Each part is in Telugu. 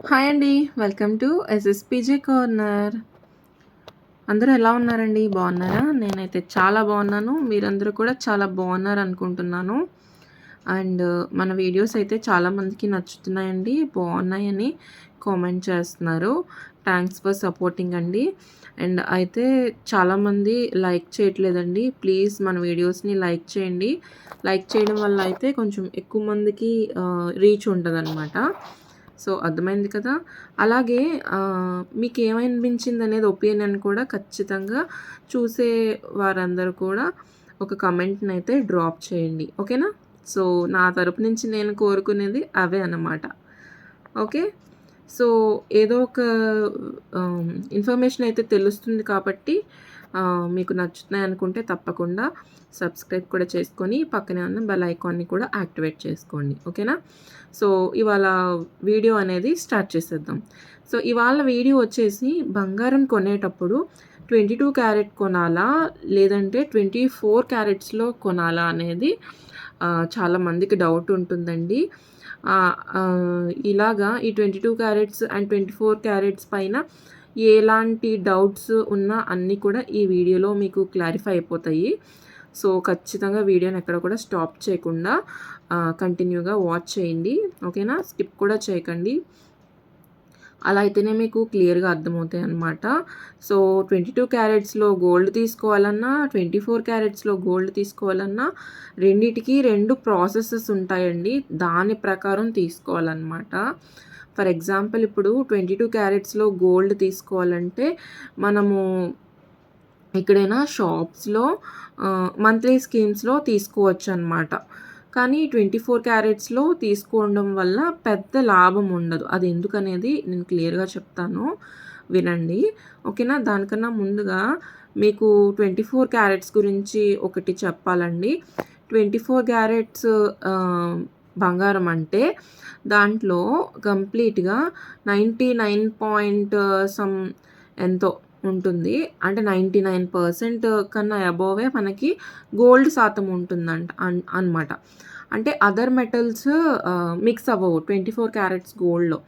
హాయ్ అండి. Welcome to SSPJ corner. అందరూ ఎలా ఉన్నారండి? బాగున్నారా? నేనైతే చాలా బాగున్నాను. మీరందరూ కూడా చాలా బాగున్నారనుకుంటున్నాను. అండ్ మన వీడియోస్ అయితే చాలామందికి నచ్చుతున్నాయండి. బాగున్నాయని కామెంట్ చేస్తున్నారు. థ్యాంక్స్ ఫర్ సపోర్టింగ్ అండి. అండ్ అయితే చాలామంది లైక్ చేయట్లేదండి. ప్లీజ్ మన వీడియోస్‌ని లైక్ చేయండి. లైక్ చేయడం వల్ల అయితే కొంచెం ఎక్కువ మందికి రీచ్ ఉంటదనమాట. సో, అర్థమైంది కదా! అలాగే మీకేమనిపించిందనేది ఒపీనియన్ కూడా ఖచ్చితంగా చూసే వారందరూ కూడా ఒక కమెంట్‌నైతే డ్రాప్ చేయండి. ఓకేనా? సో, నా తరపు నుంచి నేను కోరుకునేది అవే అన్నమాట. ఓకే. సో, ఏదో ఒక ఇన్ఫర్మేషన్ అయితే తెలుస్తుంది కాబట్టి మీకు నచ్చుతున్నాయనుకుంటే తప్పకుండా సబ్స్క్రైబ్ కూడా చేసుకొని పక్కనే ఉన్న బెల్ ఐకాన్‌ని కూడా యాక్టివేట్ చేసుకోండి. ఓకేనా? సో, ఇవాళ వీడియో అనేది స్టార్ట్ చేసేద్దాం. సో, ఇవాళ వీడియో వచ్చేసి బంగారం కొనేటప్పుడు 22 క్యారెట్ కొనాలా? లేదంటే 24 క్యారెట్స్‌లో కొనాలా? అనేది చాలా మందికి డౌట్ ఉంటుందండి. ఇలాగా ఈ 22 క్యారెట్స్ అండ్ 24 క్యారెట్స్ పైన ఎలాంటి డౌట్స్ ఉన్నా అన్నీ కూడా ఈ వీడియోలో మీకు క్లారిఫై అయిపోతాయి. సో, ఖచ్చితంగా వీడియోని ఎక్కడ కూడా స్టాప్ చేయకుండా కంటిన్యూగా వాచ్ చేయండి. ఓకేనా? స్కిప్ కూడా చేయకండి. అలా అయితేనే మీకు క్లియర్‌గా అర్థమవుతాయన్నమాట. సో, 22 క్యారెట్స్‌లో గోల్డ్ తీసుకోవాలన్నా, 24 క్యారెట్స్‌లో గోల్డ్ తీసుకోవాలన్నా రెండిటికి 2 ప్రాసెసెస్ ఉంటాయండి. దాని ప్రకారం తీసుకోవాలన్నమాట. ఫర్ ఎగ్జాంపుల్ ఇప్పుడు 22 క్యారెట్స్‌లో గోల్డ్ తీసుకోవాలంటే మనము ఎక్కడైనా షాప్స్‌లో మంత్లీ స్కీమ్స్‌లో తీసుకోవచ్చనమాట. కానీ 24 క్యారెట్స్‌లో తీసుకోవడం వల్ల పెద్ద లాభం ఉండదు. అది ఎందుకనేది నేను క్లియర్‌గా చెప్తాను. వినండి. ఓకేనా? దానికన్నా ముందుగా మీకు 24 క్యారెట్స్ గురించి ఒకటి చెప్పాలండి. 24 క్యారెట్స్ బంగారం అంటే దాంట్లో కంప్లీట్‌గా 99 పాయింట్ ఎంతో ఉంటుంది. అంటే 99% కన్నా అబోవే మనకి గోల్డ్ శాతం ఉంటుందంట అనమాట. అంటే అదర్ మెటల్స్ మిక్స్ అవ్వవు 24 క్యారెట్స్ గోల్డ్‌లో.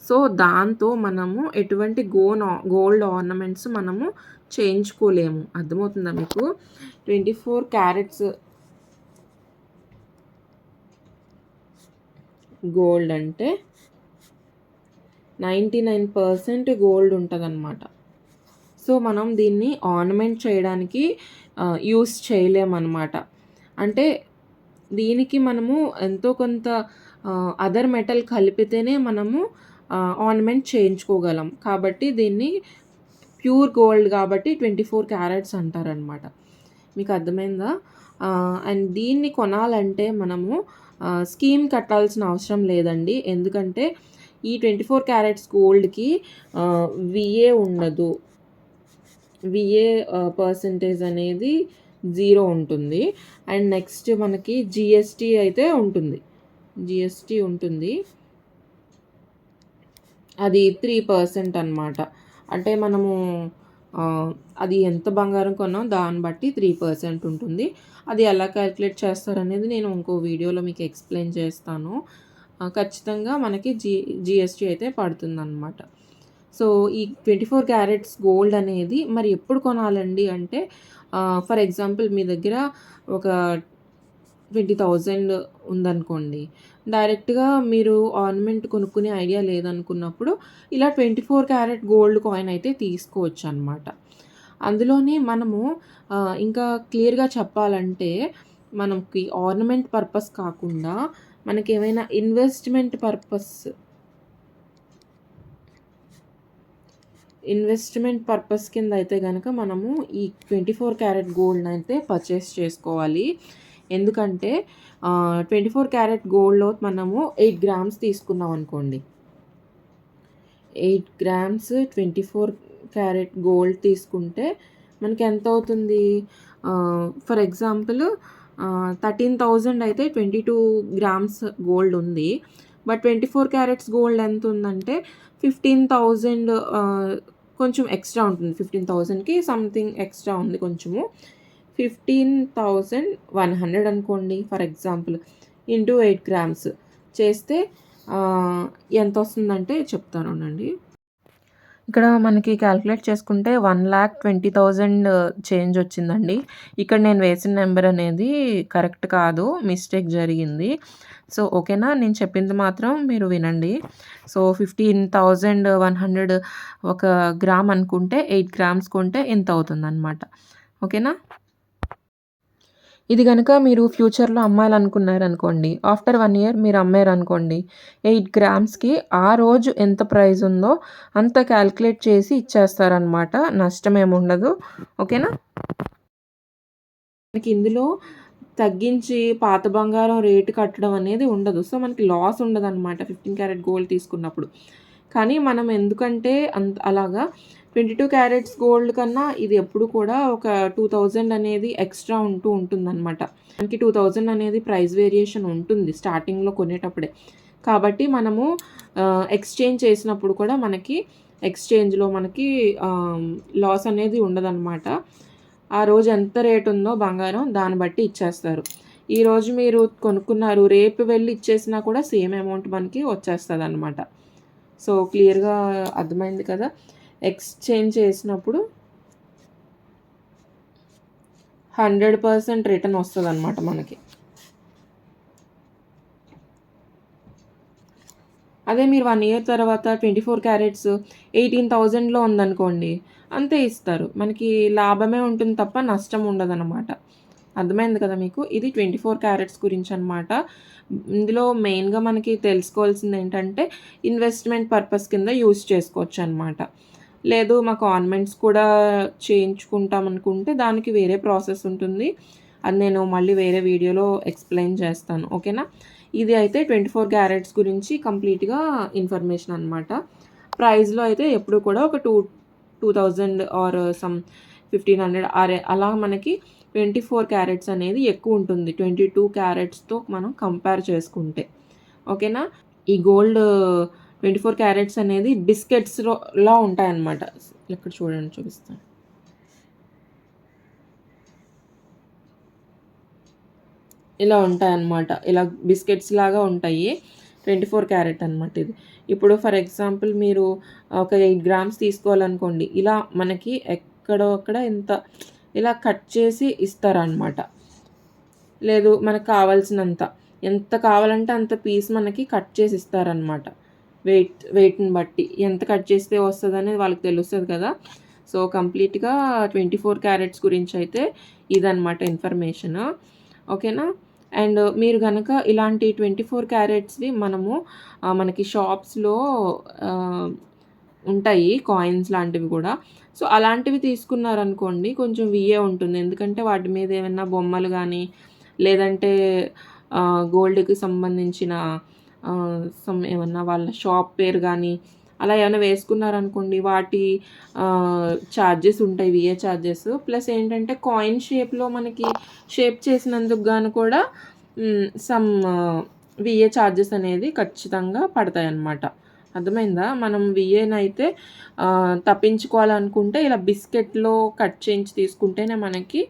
సో, దాంతో మనము ఎటువంటి గోల్డ్ ఆర్నమెంట్స్ మనము చేయించుకోలేము. అర్థమవుతుందా మీకు? 24 క్యారెట్స్ గోల్డ్ అంటే 99% గోల్డ్ ఉంటదనమాట. సో, మనం దీన్ని ఆర్నమెంట్ చేయడానికి యూజ్ చేయలేమనమాట. అంటే దీనికి మనము ఎంతో కొంత అదర్ మెటల్ కలిపితేనే మనము ఆర్నమెంట్ చేయించుకోగలం. కాబట్టి దీన్ని ప్యూర్ గోల్డ్ కాబట్టి 24 క్యారెట్స్ అంటారనమాట. మీకు అర్థమైందా? అండ్ దీన్ని కొనాలంటే మనము స్కీమ్ కట్టాల్సిన అవసరం లేదండి. ఎందుకంటే ఈ 24 క్యారెట్స్ గోల్డ్‌కి విఏ ఉండదు. విఏ పర్సెంటేజ్ అనేది 0 ఉంటుంది. అండ్ నెక్స్ట్ మనకి జీఎస్టీ అయితే ఉంటుంది. జీఎస్టీ ఉంటుంది. అది 3% అనమాట. అంటే మనము అది ఎంత బంగారం కొన్నామో దాన్ని బట్టి 3% ఉంటుంది. అది ఎలా క్యాలిక్యులేట్ చేస్తారనేది నేను ఇంకో వీడియోలో మీకు ఎక్స్‌ప్లెయిన్ చేస్తాను. ఖచ్చితంగా మనకి జీఎస్టీ అయితే పడుతుందనమాట. సో, ఈ 24 క్యారెట్స్ గోల్డ్ అనేది మరి ఎప్పుడు కొనాలండి అంటే ఫర్ ఎగ్జాంపుల్ మీ దగ్గర ఒక 20,000 ఉందనుకోండి. డైరెక్ట్‌గా మీరు ఆర్నమెంట్ కొనుక్కునే ఐడియా లేదనుకున్నప్పుడు ఇలా 24 క్యారెట్ గోల్డ్ కాయిన్ అయితే తీసుకోవచ్చనమాట. అందులోనే మనము ఇంకా క్లియర్‌గా చెప్పాలంటే మనకి ఆర్నమెంట్ పర్పస్ కాకుండా మనకేమైనా ఇన్వెస్ట్‌మెంట్ పర్పస్ కింద అయితే గనక మనము ఈ 24 క్యారెట్ గోల్డ్‌నైతే పర్చేస్ చేసుకోవాలి. ఎందుకంటే 24 క్యారెట్ గోల్డ్‌లో మనము 8 గ్రామ్స్ తీసుకున్నాం అనుకోండి. 8 గ్రామ్స్ 24 క్యారెట్ గోల్డ్ తీసుకుంటే మనకి ఎంత అవుతుంది? ఫర్ ఎగ్జాంపుల్ 13,000 అయితే 22 గ్రామ్స్ గోల్డ్ ఉంది. బట్ 24 క్యారెట్స్ గోల్డ్ ఎంత ఉందంటే 15,000 కొంచెం ఎక్స్ట్రా ఉంటుంది. 15,000కి సంథింగ్ ఎక్స్ట్రా ఉంది కొంచెము. 15,100 అనుకోండి ఫర్ ఎగ్జాంపుల్. ఇంటూ 8 గ్రామ్స్ చేస్తే ఎంత వస్తుందంటే చెప్తానుండండి. ఇక్కడ మనకి క్యాలిక్యులేట్ చేసుకుంటే 1,20,000 చేంజ్ వచ్చిందండి. ఇక్కడ నేను వేసిన నెంబర్ అనేది కరెక్ట్ కాదు, మిస్టేక్ జరిగింది. సో ఓకేనా, నేను చెప్పింది మాత్రం మీరు వినండి. సో 15,100 ఒక గ్రామ్ అనుకుంటే 8 గ్రామ్స్ కొంటే ఇంత అవుతుందన్నమాట. ఓకేనా. ఇది గనుక మీరు ఫ్యూచర్‌లో అమ్మాలనుకున్నారనుకోండి, ఆఫ్టర్ 1 ఇయర్ మీరు అమ్మారనుకోండి, 8 గ్రామ్స్‌కి ఆ రోజు ఎంత ప్రైస్ ఉందో అంత క్యాలిక్యులేట్ చేసి ఇచ్చేస్తారనమాట. నష్టమేముండదు. ఓకేనా. మనకి ఇందులో తగ్గించి పాత బంగారం రేటు కట్టడం అనేది ఉండదు. సో మనకి లాస్ ఉండదనమాట 15 క్యారెట్ గోల్డ్ తీసుకున్నప్పుడు. కానీ మనం ఎందుకంటే అలాగా 22 క్యారెట్స్ గోల్డ్ కన్నా ఇది ఎప్పుడు కూడా ఒక 2000 అనేది ఎక్స్ట్రా ఉంటుందన్నమాట. మనకి 2000 అనేది ప్రైస్ వేరియేషన్ ఉంటుంది స్టార్టింగ్‌లో కొనేటప్పుడే. కాబట్టి మనము ఎక్స్చేంజ్ చేసినప్పుడు కూడా మనకి ఎక్స్చేంజ్‌లో మనకి లాస్ అనేది ఉండదన్నమాట. ఆ రోజు ఎంత రేట్ ఉందో బంగారం దాన్ని బట్టి ఇచ్చేస్తారు. ఈరోజు మీరు కొనుక్కున్నారు, రేపు వెళ్ళి ఇచ్చేసినా కూడా సేమ్ అమౌంట్ మనకి వచ్చేస్తుందన్నమాట. సో క్లియర్‌గా అర్థమైంది కదా. ఎక్స్చేంజ్ చేసినప్పుడు 100% రిటర్న్ వస్తుందన్నమాట మనకి. అదే మీరు 1 ఇయర్ తర్వాత 24 క్యారెట్స్ 18,000లో ఉందనుకోండి, అంతే ఇస్తారు. మనకి లాభమే ఉంటుంది తప్ప నష్టం ఉండదన్నమాట. అర్థమైంది కదా మీకు. ఇది 24 క్యారెట్స్ గురించి అనమాట. ఇందులో మెయిన్‌గా మనకి తెలుసుకోవాల్సింది ఏంటంటే ఇన్వెస్ట్మెంట్ పర్పస్ కింద యూజ్ చేసుకోవచ్చు అనమాట. లేదు మాకు ఆర్నమెంట్స్ కూడా చేయించుకుంటాం అనుకుంటే దానికి వేరే ప్రాసెస్ ఉంటుంది. అది నేను మళ్ళీ వేరే వీడియోలో ఎక్స్ప్లెయిన్ చేస్తాను. ఓకేనా. ఇది అయితే 24 క్యారెట్స్ గురించి కంప్లీట్‌గా ఇన్ఫర్మేషన్ అనమాట. ప్రైస్‌లో అయితే ఎప్పుడు కూడా ఒక 2,000 ఆర్ సమ్ 1,500 అలా మనకి 24 క్యారెట్స్ అనేది ఎక్కువ ఉంటుంది 22 క్యారెట్స్‌తో మనం కంపేర్ చేసుకుంటే. ఓకేనా. ఈ గోల్డ్ 24 క్యారెట్స్ అనేది బిస్కెట్స్‌లో ఉంటాయన్నమాట. ఇక్కడ చూడండి చూపిస్తాను. ఇలా ఉంటాయన్నమాట. ఇలా బిస్కెట్స్ లాగా ఉంటాయి. 24 క్యారెట్ అనమాట ఇది. ఇప్పుడు ఫర్ ఎగ్జాంపుల్ మీరు ఒక 8 గ్రామ్స్ తీసుకోవాలనుకోండి, ఇలా మనకి ఎక్కడో అక్కడ ఇంత ఇలా కట్ చేసి ఇస్తారనమాట. లేదు మనకు కావాల్సినంత, ఎంత కావాలంటే అంత పీస్ మనకి కట్ చేసి ఇస్తారనమాట. వెయిట్‌ని బట్టి ఎంత కట్ చేస్తే వస్తుందనేది వాళ్ళకి తెలుస్తుంది కదా. సో కంప్లీట్‌గా 24 క్యారెట్స్ గురించి అయితే ఇదనమాట ఇన్ఫర్మేషన్. ఓకేనా. అండ్ మీరు కనుక ఇలాంటి 24 క్యారెట్స్‌వి మనము మనకి షాప్స్‌లో ఉంటాయి కాయిన్స్ లాంటివి కూడా. సో అలాంటివి తీసుకున్నారనుకోండి కొంచెం విఏ ఉంటుంది. ఎందుకంటే వాటి మీద ఏమైనా బొమ్మలు కానీ లేదంటే గోల్డ్‌కి సంబంధించిన ఏమన్నా వాళ్ళ షాప్ పేరు కానీ అలా ఏమైనా వేసుకున్నారనుకోండి వాటి ఛార్జెస్ ఉంటాయి, విఏ ఛార్జెస్. ప్లస్ ఏంటంటే కాయిన్ షేప్‌లో మనకి షేప్ చేసినందుకు గాను కూడా సమ్ విఏ ఛార్జెస్ అనేది ఖచ్చితంగా పడతాయన్నమాట. అర్థమైందా. మనం విఏనైతే తప్పించుకోవాలనుకుంటే ఇలా బిస్కెట్‌లో కట్ చేయించి తీసుకుంటేనే మనకి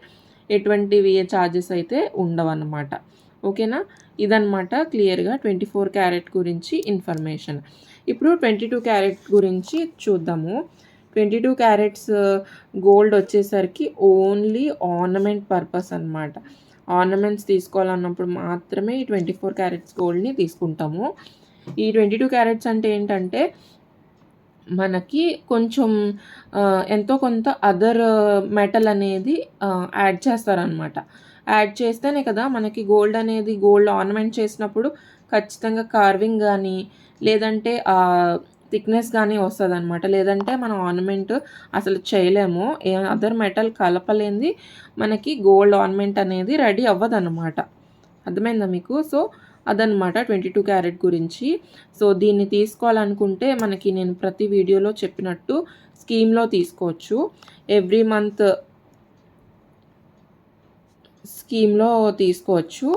ఎటువంటి విఏ ఛార్జెస్ అయితే ఉండవన్నమాట. ఓకేనా. ఇదనమాట క్లియర్‌గా 24 క్యారెట్ గురించి ఇన్ఫర్మేషన్. ఇప్పుడు 22 క్యారెట్ గురించి చూద్దాము. 22 క్యారెట్స్ గోల్డ్ వచ్చేసరికి ఓన్లీ ఆర్నమెంట్ పర్పస్ అనమాట. ఆర్నమెంట్స్ తీసుకోవాలన్నప్పుడు మాత్రమే ఈ 24 క్యారెట్స్ గోల్డ్‌ని తీసుకుంటాము. ఈ 22 క్యారెట్స్ అంటే ఏంటంటే మనకి కొంచెం ఎంతో కొంత అదర్ మెటల్ అనేది యాడ్ చేస్తారనమాట. యాడ్ చేస్తేనే కదా మనకి గోల్డ్ అనేది గోల్డ్ ఆర్నమెంట్ చేసినప్పుడు ఖచ్చితంగా కార్వింగ్ కానీ లేదంటే థిక్నెస్ కానీ వస్తుందన్నమాట. లేదంటే మనం ఆర్నమెంట్ అసలు చేయలేము. అదర్ మెటల్ కలపలేనిది మనకి గోల్డ్ ఆర్నమెంట్ అనేది రెడీ అవ్వదన్నమాట. అర్థమైందా మీకు. సో అదనమాట 22 క్యారెట్ గురించి. సో దీన్ని తీసుకోవాలనుకుంటే మనకి నేను ప్రతి వీడియోలో చెప్పినట్టు స్కీమ్‌లో తీసుకోవచ్చు. ఎవ్రీ మంత్ స్కీమ్‌లో తీసుకోవచ్చు.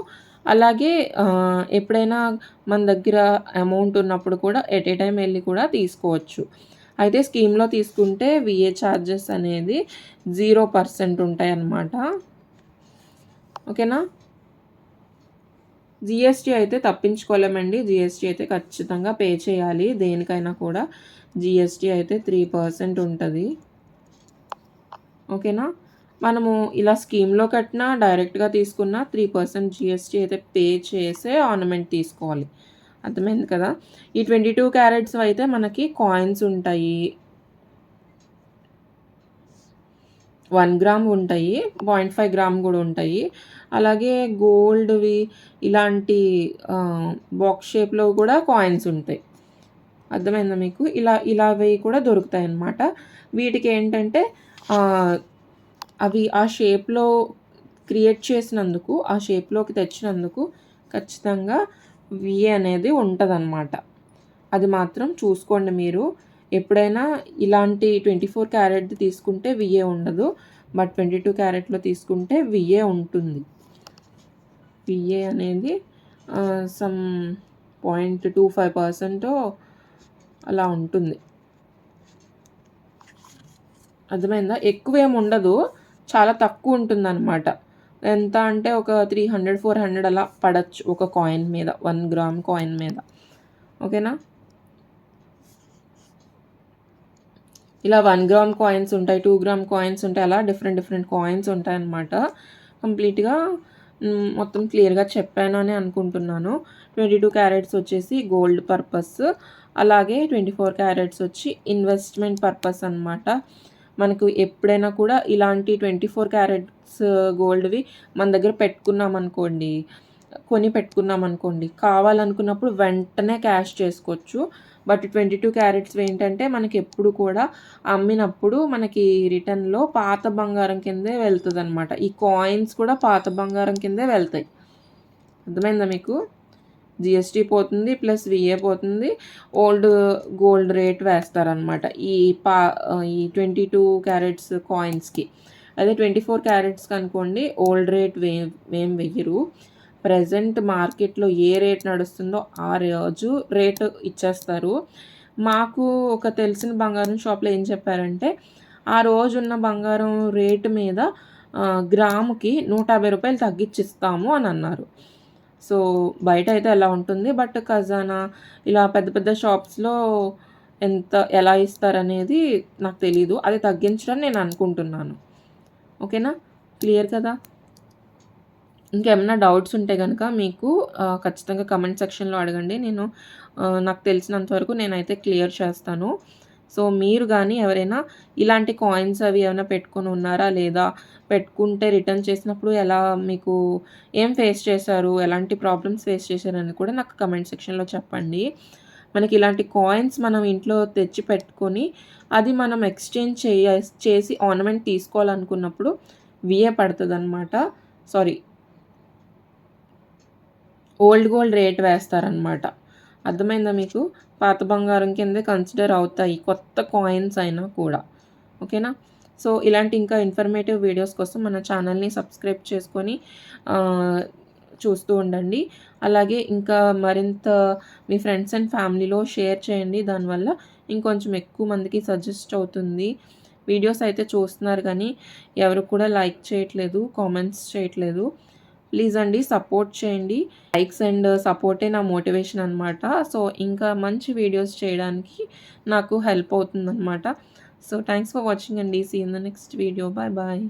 అలాగే ఎప్పుడైనా మన దగ్గర అమౌంట్ ఉన్నప్పుడు కూడా ఎట్ ఏ టైమ్ వెళ్ళి కూడా తీసుకోవచ్చు. అయితే స్కీమ్‌లో తీసుకుంటే విఏ ఛార్జెస్ అనేది 0% ఉంటాయన్నమాట. ఓకేనా. జీఎస్టీ అయితే తప్పించుకోలేమండి. జీఎస్టీ అయితే ఖచ్చితంగా పే చేయాలి. దేనికైనా కూడా జీఎస్టీ అయితే 3% ఉంటుంది. ఓకేనా? మనము ఇలా స్కీమ్‌లో కట్టినా, డైరెక్ట్‌గా తీసుకున్నా 3% జీఎస్టీ అయితే పే చేసే ఆర్నమెంట్ తీసుకోవాలి. అర్థమైంది కదా! ఈ 22 క్యారెట్స్ అయితే మనకి కాయిన్స్ ఉంటాయి. 1 గ్రామ్ ఉంటాయి. 0.5 గ్రామ్ గూడా ఉంటాయి. అలాగే గోల్డ్‌వి ఇలాంటి బాక్స్ షేప్‌లో కూడా కాయిన్స్ ఉంటాయి. అర్థమైందా మీకు? ఇలావి కూడా దొరుకుతాయన్నమాట. వీటికేంటంటే అవి ఆ షేప్‌లో క్రియేట్ చేసినందుకు, ఆ షేప్‌లోకి తెచ్చినందుకు ఖచ్చితంగా విఏ అనేది ఉంటదనమాట. అది మాత్రం చూసుకోండి మీరు. ఎప్పుడైనా ఇలాంటి 24 క్యారెట్‌ది తీసుకుంటే విఏ ఉండదు. బట్ 22 క్యారెట్‌లో తీసుకుంటే విఏ ఉంటుంది. విఏ అనేది సమ్ 0.25% అలా ఉంటుంది. అర్థమైందా? ఎక్కువేమి ఉండదు. చాలా తక్కువ ఉంటుందన్నమాట. ఎంత అంటే ఒక 300, 400 అలా పడచ్చు ఒక కాయిన్ మీద. 1 గ్రామ్ కాయిన్ మీద. ఓకేనా? ఇలా 1 గ్రామ్ కాయిన్స్ ఉంటాయి. 2 గ్రామ్ కాయిన్స్ ఉంటాయి. అలా డిఫరెంట్ కాయిన్స్ ఉంటాయన్నమాట. కంప్లీట్‌గా మొత్తం క్లియర్‌గా చెప్పాను అని అనుకుంటున్నాను. 22 క్యారెట్స్ వచ్చేసి గోల్డ్ పర్పస్. అలాగే 24 క్యారెట్స్ వచ్చి ఇన్వెస్ట్‌మెంట్ పర్పస్ అనమాట. మనకు ఎప్పుడైనా కూడా ఇలాంటి 24 క్యారెట్స్ గోల్డ్‌వి మన దగ్గర పెట్టుకున్నామనుకోండి, కావాలనుకున్నప్పుడు వెంటనే క్యాష్ చేసుకోవచ్చు. బట్ 22 క్యారెట్స్‌వి ఏంటంటే మనకి ఎప్పుడు కూడా అమ్మినప్పుడు మనకి రిటర్న్‌లో పాత బంగారం కిందే వెళ్తదనమాట. ఈ కాయిన్స్ కూడా పాత బంగారం కిందే వెళ్తాయి. అర్థమైందా మీకు? జీఎస్టీ పోతుంది. ప్లస్ విఏ పోతుంది. ఓల్డ్ గోల్డ్ రేట్ వేస్తారనమాట. ఈ 22 క్యారెట్స్ కాయిన్స్‌కి. అదే 24 క్యారెట్స్‌కి అనుకోండి ఓల్డ్ రేట్ ఏం వెయ్యరు. ప్రెజెంట్ మార్కెట్‌లో ఏ రేట్ నడుస్తుందో ఆ రోజు రేటు ఇచ్చేస్తారు. మాకు ఒక తెలిసిన బంగారం షాప్‌లో ఏం చెప్పారంటే, ఆ రోజున్న బంగారం రేటు మీద గ్రాముకి రూ. 150 తగ్గించిస్తాము అని అన్నారు. సో, బయటైతే అలా ఉంటుంది. బట్ ఖజానా ఇలా పెద్ద పెద్ద షాప్స్‌లో ఎలా ఇస్తారనేది నాకు తెలీదు. అది తగ్గించరని నేను అనుకుంటున్నాను. ఓకేనా? క్లియర్ కదా! ఇంకేమన్నా డౌట్స్ ఉంటే గనక మీకు ఖచ్చితంగా కమెంట్ సెక్షన్‌లో అడగండి. నేను నాకు తెలిసినంత వరకు నేనైతే క్లియర్ చేస్తాను. సో, మీరు గానీ ఎవరైనా ఇలాంటి కాయిన్స్ అవి ఏమైనా పెట్టుకొని ఉన్నారా? లేదా పెట్టుకుంటే రిటర్న్ చేసినప్పుడు ఎలా మీకు ఏం ఫేస్ చేశారు? ఎలాంటి ప్రాబ్లమ్స్ ఫేస్ చేశారని కూడా నాకు కమెంట్ సెక్షన్‌లో చెప్పండి. మనకి ఇలాంటి కాయిన్స్ మనం ఇంట్లో తెచ్చి పెట్టుకొని అది మనం ఎక్స్‌చేంజ్ చేసి ఆర్నమెంట్ తీసుకోవాలనుకున్నప్పుడు విఏ పడతదనమాట. సారీ, ఓల్డ్ గోల్డ్ రేట్ వేస్తారనమాట. అర్థమైందా మీకు? పాత బంగారం కిందే కన్సిడర్ అవుతాయి కొత్త కాయిన్స్ అయినా కూడా. ఓకేనా? సో, ఇలాంటి ఇంకా ఇన్ఫర్మేటివ్ వీడియోస్ కోసం మన ఛానల్‌ని సబ్స్క్రైబ్ చేసుకొని చూస్తూ ఉండండి. అలాగే ఇంకా మరింత మీ ఫ్రెండ్స్ అండ్ ఫ్యామిలీలో షేర్ చేయండి. దానివల్ల ఇంకొంచెం ఎక్కువ మందికి సజెస్ట్ అవుతుంది. వీడియోస్ అయితే చూస్తున్నారు కానీ ఎవరు కూడా లైక్ చేయట్లేదు, కామెంట్స్ చేయట్లేదు. ప్లీజ్ అండి సపోర్ట్ చేయండి. లైక్స్ అండ్ సపోర్టే నా మోటివేషన్ అనమాట. సో, ఇంకా మంచి వీడియోస్ చేయడానికి నాకు హెల్ప్ అవుతుందనమాట. సో, థ్యాంక్స్ ఫర్ వాచింగ్ అండి. See you in the next video. Bye bye.